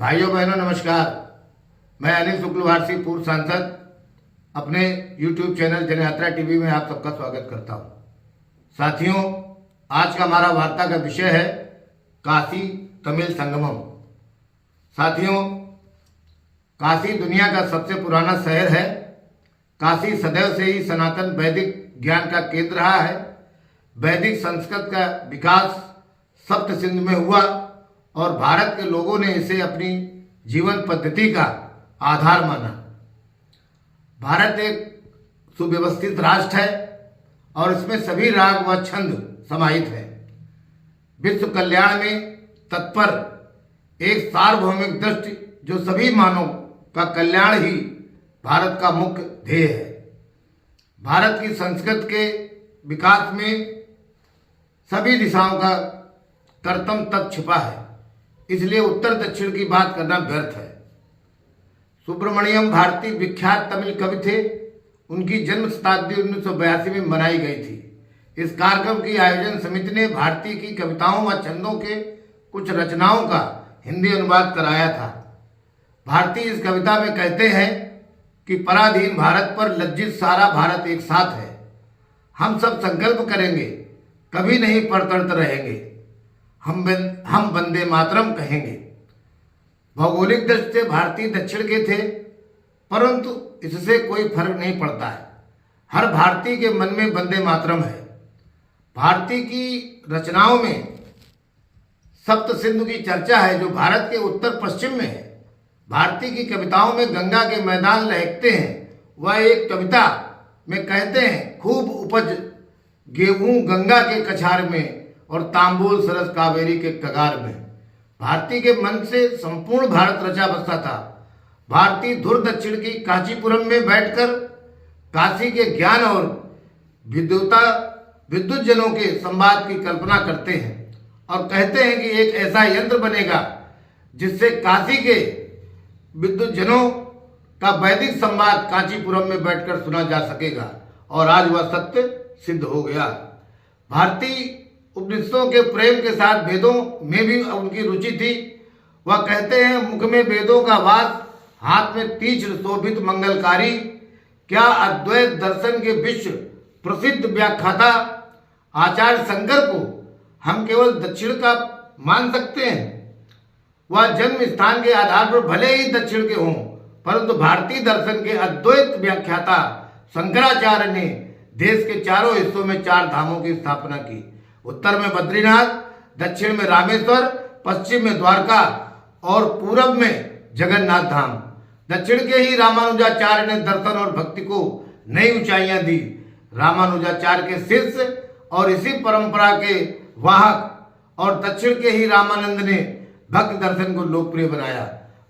भाइयों बहनों नमस्कार। मैं अनिल शुक्लवारसी, पूर्व सांसद, अपने YouTube चैनल जनयात्रा टीवी में आप सबका स्वागत करता हूं। साथियों, आज का हमारा वार्ता का विषय है काशी तमिल संगमम। साथियों, काशी दुनिया का सबसे पुराना शहर है। काशी सदैव से ही सनातन वैदिक ज्ञान का केंद्र रहा है। वैदिक संस्कृत का विकास सप्त सिंध में हुआ और भारत के लोगों ने इसे अपनी जीवन पद्धति का आधार माना। भारत एक सुव्यवस्थित राष्ट्र है और इसमें सभी राग व छंद समाहित है। विश्व कल्याण में तत्पर एक सार्वभौमिक दृष्टि जो सभी मानव का कल्याण ही भारत का मुख्य ध्येय है। भारत की संस्कृति के विकास में सभी दिशाओं का कर्तव्य तक छिपा है, इसलिए उत्तर दक्षिण की बात करना व्यर्थ है। सुब्रमण्यम भारती विख्यात तमिल कवि थे। उनकी जन्म शताब्दी 1982 में मनाई गई थी। इस कार्यक्रम की आयोजन समिति ने भारती की कविताओं व छंदों के कुछ रचनाओं का हिंदी अनुवाद कराया था। भारती इस कविता में कहते हैं कि पराधीन भारत पर लज्जित सारा भारत एक साथ है। हम सब संकल्प करेंगे, कभी नहीं परतरत रहेंगे। हम वंदे मातरम कहेंगे। भौगोलिक दृष्टि से भारतीय दक्षिण के थे, परंतु इससे कोई फर्क नहीं पड़ता है। हर भारतीय के मन में वंदे मातरम है। भारती की रचनाओं में सप्त सिंधु की चर्चा है, जो भारत के उत्तर पश्चिम में है। भारती की कविताओं में गंगा के मैदान लहकते हैं। वह एक कविता में कहते हैं, खूब उपज गेहूं गंगा के कछार में और तांबूल सरस कावेरी के कगार में। भारती के मन से संपूर्ण भारत रचा बसा था। भारती धुर दक्षिण की कांचीपुरम में बैठकर काशी के ज्ञान और विद्युत जनों के संवाद की कल्पना करते हैं और कहते हैं कि एक ऐसा यंत्र बनेगा जिससे काशी के विद्युत जनों का वैदिक संवाद कांचीपुरम में बैठकर सुना जा सकेगा। और आज वह सत्य सिद्ध हो गया। भारती उपनिषदों के प्रेम के साथ वेदों में भी उनकी रुचि थी। वह कहते हैं, मुख में वेदों का वास, हाथ में तीक्ष्ण शोभित मंगलकारी। क्या अद्वैत दर्शन के विश्व प्रसिद्ध व्याख्याता आचार्य शंकर को हम केवल दक्षिण का मान सकते हैं? वह जन्म स्थान के आधार पर भले ही दक्षिण के हों, परंतु भारतीय दर्शन के अद्वैत व्याख्याता शंकराचार्य ने देश के चारों हिस्सों में 4 धामों की स्थापना की। उत्तर में बद्रीनाथ, दक्षिण में रामेश्वर, पश्चिम में द्वारका और पूरब में जगन्नाथ धाम। दक्षिण के ही रामानुजाचार्य ने दर्शन और भक्ति को नई ऊंचाइयां दी। रामानुजाचार्य के शिष्य और इसी परंपरा के वाहक और दक्षिण के ही रामानंद ने भक्ति दर्शन को लोकप्रिय बनाया।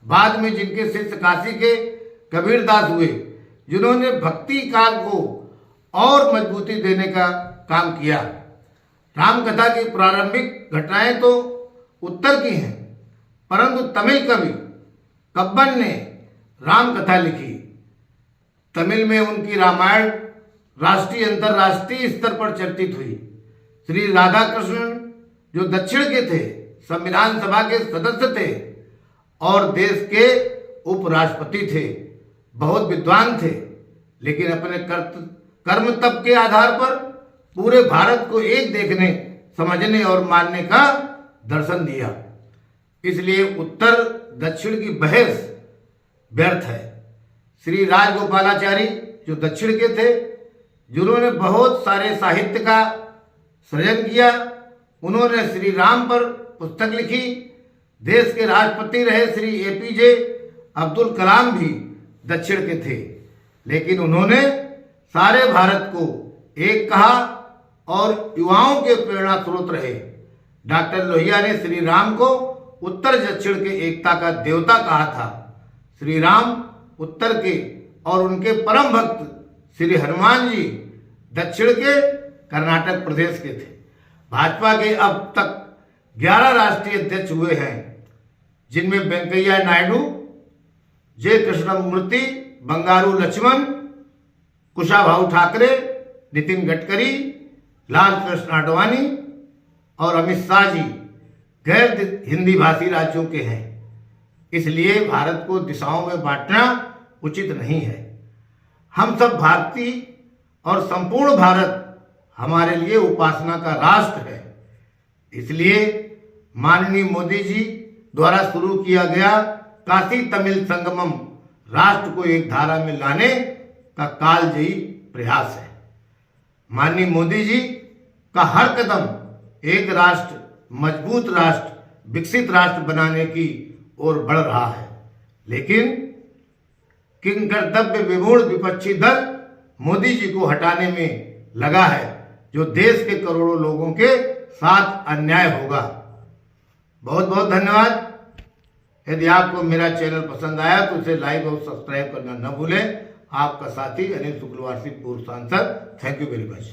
बाद में जिनके शिष्य काशी के कबीरदास हुए, जिन्होंने भक्ति काल को और मजबूती देने का काम किया। रामकथा की प्रारंभिक घटनाएं तो उत्तर की हैं, परंतु तमिल कवि कब्बन ने रामकथा लिखी। तमिल में उनकी रामायण राष्ट्रीय अंतर्राष्ट्रीय स्तर पर चर्चित हुई। श्री राधा कृष्ण, जो दक्षिण के थे, संविधान सभा के सदस्य थे और देश के उपराष्ट्रपति थे। बहुत विद्वान थे, लेकिन अपने कर्म तप के आधार पर पूरे भारत को एक देखने, समझने और मानने का दर्शन दिया। इसलिए उत्तर दक्षिण की बहस व्यर्थ है। श्री राजगोपालाचारी, जो दक्षिण के थे, जिन्होंने बहुत सारे साहित्य का सृजन किया, उन्होंने श्री राम पर पुस्तक लिखी। देश के राष्ट्रपति रहे श्री APJ अब्दुल कलाम भी दक्षिण के थे, लेकिन उन्होंने सारे भारत को एक कहा और युवाओं के प्रेरणा स्रोत रहे। डॉक्टर लोहिया ने श्री राम को उत्तर दक्षिण के एकता का देवता कहा था। श्री राम उत्तर के और उनके परम भक्त श्री हनुमान जी दक्षिण के कर्नाटक प्रदेश के थे। भाजपा के अब तक 11 राष्ट्रीय अध्यक्ष हुए हैं, जिनमें वेंकैया नायडू, जे कृष्णमूर्ति, बंगारू लक्ष्मण, कुशाभाऊ ठाकरे, नितिन गडकरी, लाल कृष्ण आडवाणी और अमित शाह जी गैर हिंदी भाषी राज्यों के हैं। इसलिए भारत को दिशाओं में बांटना उचित नहीं है। हम सब भारतीय और संपूर्ण भारत हमारे लिए उपासना का राष्ट्र है। इसलिए माननीय मोदी जी द्वारा शुरू किया गया काशी तमिल संगमम राष्ट्र को एक धारा में लाने का कालजयी प्रयास है। माननीय मोदी जी का हर कदम एक राष्ट्र, मजबूत राष्ट्र, विकसित राष्ट्र बनाने की ओर बढ़ रहा है। लेकिन किंग कर्तव्य विमूढ़ विपक्षी दल मोदी जी को हटाने में लगा है, जो देश के करोड़ों लोगों के साथ अन्याय होगा। बहुत बहुत धन्यवाद। यदि आपको मेरा चैनल पसंद आया तो इसे लाइक और सब्सक्राइब करना न भूलें। आपका साथी अनिल शुक्लवासी, पूर्व सांसद। Thank you very much.